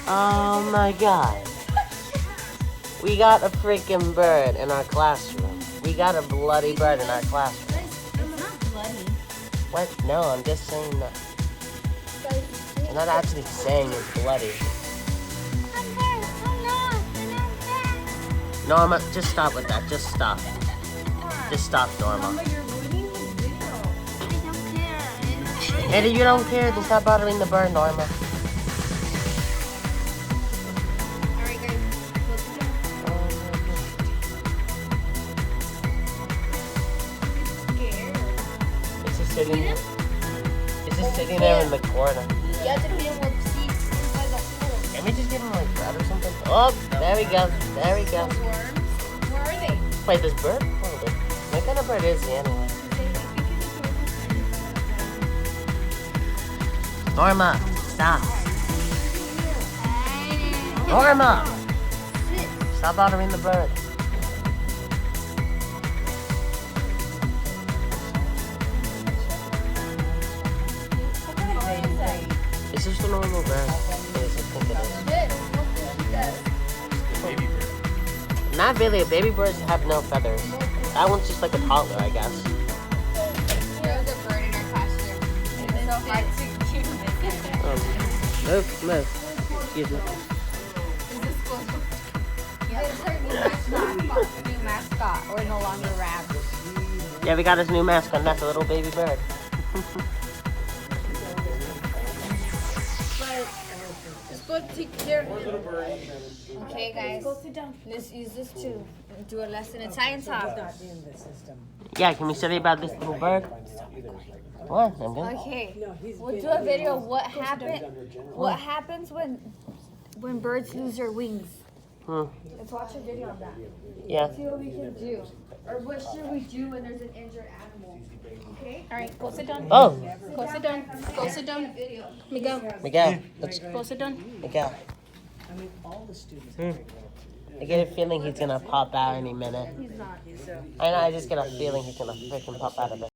Oh my god. We got a freaking bird in our classroom. We got a bloody bird in our classroom. It's not bloody. What? No, I'm just saying that. I'm not actually saying it's bloody. Norma, just stop with that. Just stop. Just stop, Norma. You're ruining the video. I don't care. And if you don't care, then stop bothering the bird, Norma. Alright, guys. It's just sitting. It's just sitting there in the corner. You have to feed him with seeds inside the hole. Can we just give him like bread or something? Oh, there we go. There we go. The worms? Where are they? Wait, this bird? What kind of bird is he anyway? Norma, stop. Norma, stop bothering the bird. It's just a normal bird. Yes, I think it is. Not really. Baby birds have no feathers. That one's just like a toddler, I guess. There's a bird in our classroom. It's so hard to keep Move. Excuse me. Is this school? Yeah, it's our new mascot. We're no longer rabs. Yeah, we got his new mascot, and that's a little baby bird. Just go take care. Okay, guys. Go sit down. Let's use this to do a lesson in science talk. Yeah, can we study about this little bird? What? I'm good. Okay, we'll do a video of what happens when birds lose their wings. Let's watch a video on that. Yeah. See what we can do, or what should we do when there's an injured animal? Okay. All right, go sit down. Oh, Go sit down. Go sit down. Miguel. Miguel. Let's Go sit down. Miguel. I mean, all the students. I get a feeling he's gonna pop out any minute. He's not. I know. I just get a feeling he's gonna freaking pop out of it.